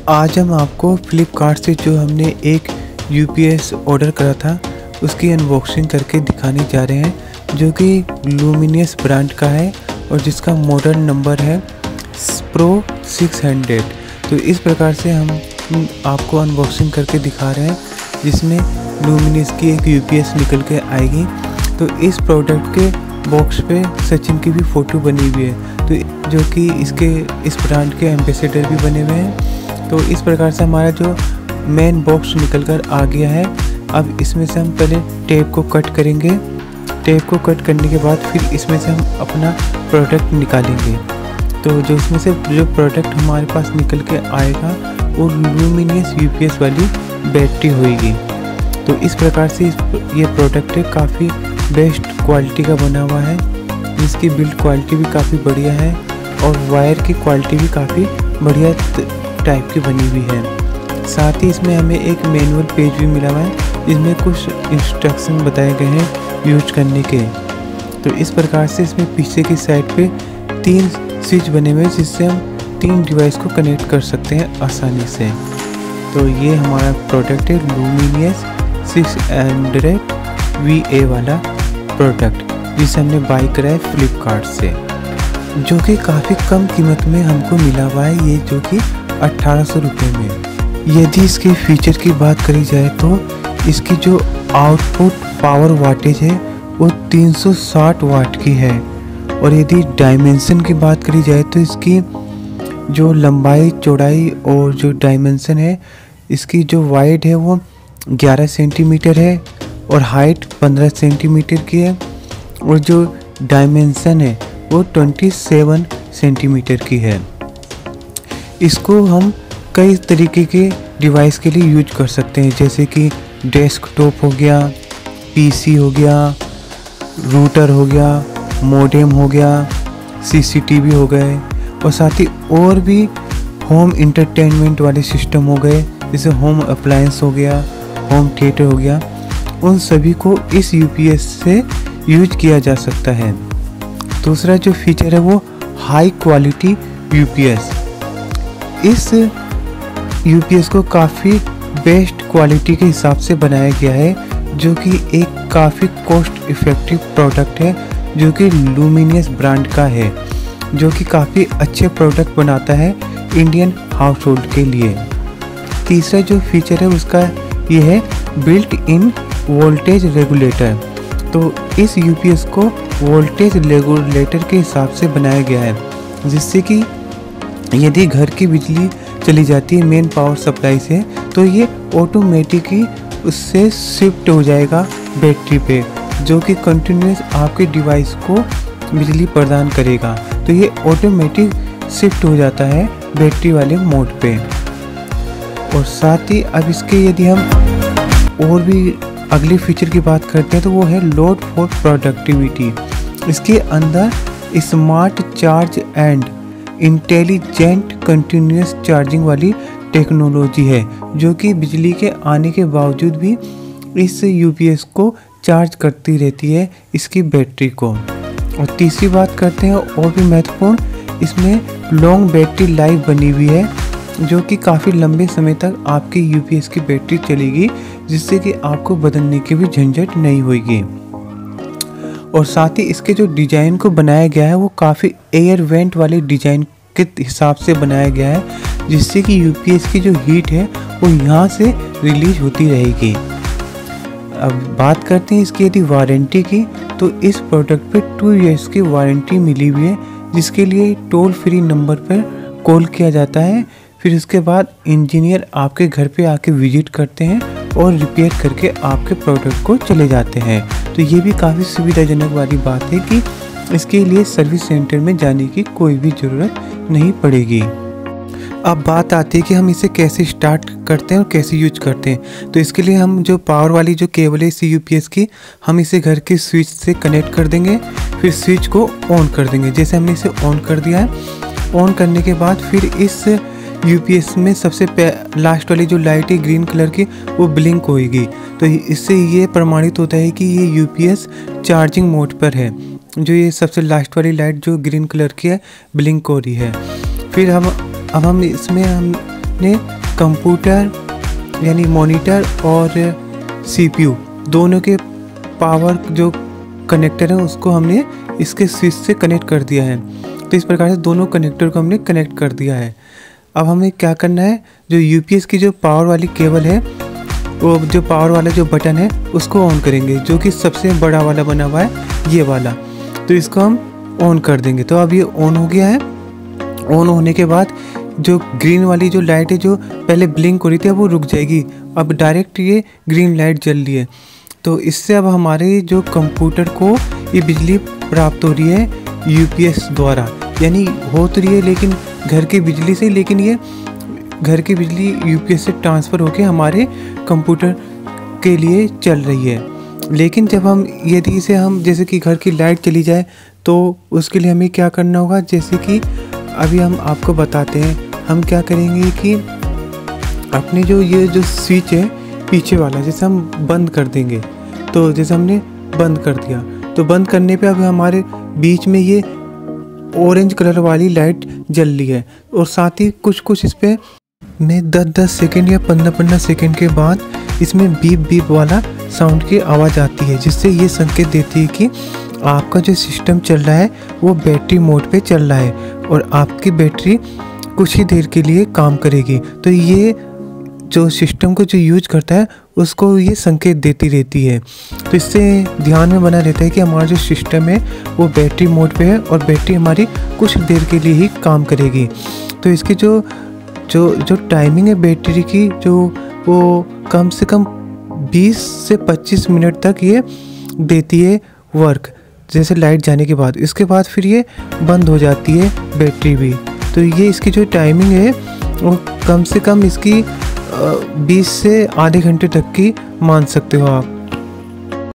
आज हम आपको फ्लिपकार्ट से जो हमने एक यूपीएस ऑर्डर करा था उसकी अनबॉक्सिंग करके दिखाने जा रहे हैं, जो कि लुमिनियस ब्रांड का है और जिसका मॉडल नंबर है प्रो 600। तो इस प्रकार से हम आपको अनबॉक्सिंग करके दिखा रहे हैं, जिसमें लुमिनियस की एक यूपीएस निकल के आएगी। तो इस प्रोडक्ट के बॉक्स पे सचिन की भी फ़ोटो बनी हुई है, तो जो कि इस ब्रांड के एम्बेसडर भी बने हुए हैं। तो इस प्रकार से हमारा जो मेन बॉक्स निकल कर आ गया है। अब इसमें से हम पहले टेप को कट करेंगे। टेप को कट करने के बाद फिर इसमें से हम अपना प्रोडक्ट निकालेंगे। तो जो इसमें से जो प्रोडक्ट हमारे पास निकल के आएगा वो लुमिनियस यूपीएस वाली बैटरी होगी। तो इस प्रकार से ये प्रोडक्ट है, काफ़ी बेस्ट क्वालिटी का बना हुआ है, जिसकी बिल्ड क्वालिटी भी काफ़ी बढ़िया है और वायर की क्वालिटी भी काफ़ी बढ़िया टाइप की बनी हुई है। साथ ही इसमें हमें एक मैनुअल पेज भी मिला हुआ है, जिसमें कुछ इंस्ट्रक्शन बताए गए हैं यूज करने के। तो इस प्रकार से इसमें पीछे की साइड पे 3 स्विच बने हुए हैं, जिससे हम 3 डिवाइस को कनेक्ट कर सकते हैं आसानी से। तो ये हमारा प्रोडक्ट है लुमिनियस 600 VA वाला प्रोडक्ट, जिसे हमने बाई करा है फ्लिपकार्ट से, जो कि काफ़ी कम कीमत में हमको मिला हुआ है, ये जो कि 1800 रुपये में। यदि इसके फीचर की बात करी जाए तो इसकी जो आउटपुट पावर वाटेज है वो 360 वाट की है। और यदि डायमेंशन की बात करी जाए तो इसकी जो लंबाई चौड़ाई और जो डायमेंशन है, इसकी जो वाइड है वो 11 सेंटीमीटर है और हाइट 15 सेंटीमीटर की है, और जो डायमेंशन है वो 27 सेंटीमीटर की है। इसको हम कई तरीके के डिवाइस के लिए यूज कर सकते हैं, जैसे कि डेस्कटॉप हो गया, पीसी हो गया, रूटर हो गया, मॉडेम हो गया, सीसीटीवी हो गए, और साथ ही और भी होम इंटरटेनमेंट वाले सिस्टम हो गए, जैसे होम अप्लायंस हो गया, होम थिएटर हो गया। उन सभी को इस यूपीएस से यूज किया जा सकता है। दूसरा जो फीचर है वो हाई क्वालिटी यूपीएस। इस यूपीएस को काफ़ी बेस्ट क्वालिटी के हिसाब से बनाया गया है, जो कि एक काफ़ी कॉस्ट इफ़ेक्टिव प्रोडक्ट है, जो कि लुमिनियस ब्रांड का है, जो कि काफ़ी अच्छे प्रोडक्ट बनाता है इंडियन हाउस होल्ड के लिए। तीसरा जो फीचर है उसका ये है बिल्ट इन वोल्टेज रेगुलेटर। तो इस यूपीएस को वोल्टेज रेगुलेटर के हिसाब से बनाया गया है, जिससे कि यदि घर की बिजली चली जाती है मेन पावर सप्लाई से, तो ये ऑटोमेटिकली उससे शिफ्ट हो जाएगा बैटरी पे, जो कि कंटिन्यूस आपके डिवाइस को बिजली प्रदान करेगा। तो ये ऑटोमेटिक शिफ्ट हो जाता है बैटरी वाले मोड पे। और साथ ही अब इसके यदि हम और भी अगले फीचर की बात करते हैं तो वो है लोड फॉर प्रोडक्टिविटी। इसके अंदर smart charge and intelligent continuous charging वाली टेक्नोलॉजी है, जो कि बिजली के आने के बावजूद भी इस यूपीएस को चार्ज करती रहती है इसकी बैटरी को। और तीसरी बात करते हैं और भी महत्वपूर्ण, इसमें लॉन्ग बैटरी लाइफ बनी हुई है, जो कि काफ़ी लंबे समय तक आपकी यूपीएस की बैटरी चलेगी, जिससे कि आपको बदलने की भी झंझट नहीं होगी। और साथ ही इसके जो डिज़ाइन को बनाया गया है वो काफ़ी एयर वेंट वाले डिज़ाइन के हिसाब से बनाया गया है, जिससे कि यूपीएस की जो हीट है वो यहाँ से रिलीज होती रहेगी। अब बात करते हैं इसकी यदि वारंटी की, तो इस प्रोडक्ट पे 2 इयर्स की वारंटी मिली हुई है, जिसके लिए टोल फ्री नंबर पर कॉल किया जाता है। फिर उसके बाद इंजीनियर आपके घर पे आके विजिट करते हैं और रिपेयर करके आपके प्रोडक्ट को चले जाते हैं। तो ये भी काफ़ी सुविधाजनक वाली बात है कि इसके लिए सर्विस सेंटर में जाने की कोई भी ज़रूरत नहीं पड़ेगी। अब बात आती है कि हम इसे कैसे स्टार्ट करते हैं और कैसे यूज करते हैं। तो इसके लिए हम जो पावर वाली जो केबल है इसी यूपीएस की, हम इसे घर के स्विच से कनेक्ट कर देंगे, फिर स्विच को ऑन कर देंगे। जैसे हमने इसे ऑन कर दिया है, ऑन करने के बाद फिर इस यूपीएस में सबसे लास्ट वाली जो लाइट है ग्रीन कलर की वो ब्लिंक होगी। तो इससे ये प्रमाणित होता है कि ये यूपीएस चार्जिंग मोड पर है। जो ये सबसे लास्ट वाली लाइट जो ग्रीन कलर की है ब्लिंक हो रही है। फिर अब हम इसमें अपने कंप्यूटर यानी मॉनिटर और CPU दोनों के पावर जो कनेक्टर है उसको हमने इसके स्विच से कनेक्ट कर दिया है। तो इस प्रकार से दोनों कनेक्टर को हमने कनेक्ट कर दिया है। अब हमें क्या करना है, जो UPS की जो पावर वाली केबल है, वो जो पावर वाला जो बटन है उसको ऑन करेंगे, जो कि सबसे बड़ा वाला बना हुआ है ये वाला। तो इसको हम ऑन कर देंगे। तो अब ये ऑन हो गया है। ऑन होने के बाद जो ग्रीन वाली जो लाइट है जो पहले ब्लिंक हो रही थी अब वो रुक जाएगी। अब डायरेक्ट ये ग्रीन लाइट जल रही है। तो इससे अब हमारे जो कंप्यूटर को ये बिजली प्राप्त हो रही है UPS द्वारा, यानी हो तो रही है लेकिन घर की बिजली से, लेकिन ये घर की बिजली UPS से ट्रांसफ़र होकर हमारे कंप्यूटर के लिए चल रही है। लेकिन जब हम यदि इसे हम जैसे कि घर की लाइट चली जाए तो उसके लिए हमें क्या करना होगा, जैसे कि अभी हम आपको बताते हैं। हम क्या करेंगे कि अपने जो ये जो स्विच है पीछे वाला, जैसे हम बंद कर देंगे। तो जैसे हमने बंद कर दिया, तो बंद करने पे अब हमारे बीच में ये ऑरेंज कलर वाली लाइट जल रही है और साथ ही कुछ इस पर में 10-10 सेकेंड या 15-15 सेकेंड के बाद इसमें बीप बीप वाला साउंड की आवाज़ आती है, जिससे ये संकेत देती है कि आपका जो सिस्टम चल रहा है वो बैटरी मोड पे चल रहा है और आपकी बैटरी कुछ ही देर के लिए काम करेगी। तो ये जो सिस्टम को जो यूज करता है उसको ये संकेत देती रहती है। तो इससे ध्यान में बना रहता है कि हमारा जो सिस्टम है वो बैटरी मोड पे है और बैटरी हमारी कुछ देर के लिए ही काम करेगी। तो इसकी जो टाइमिंग है बैटरी की, जो वो कम से कम 20 से 25 मिनट तक ये देती है वर्क, जैसे लाइट जाने के बाद। इसके बाद फिर ये बंद हो जाती है बैटरी भी। तो ये इसकी जो टाइमिंग है वो कम से कम इसकी 20 से आधे घंटे तक की मान सकते हो आप।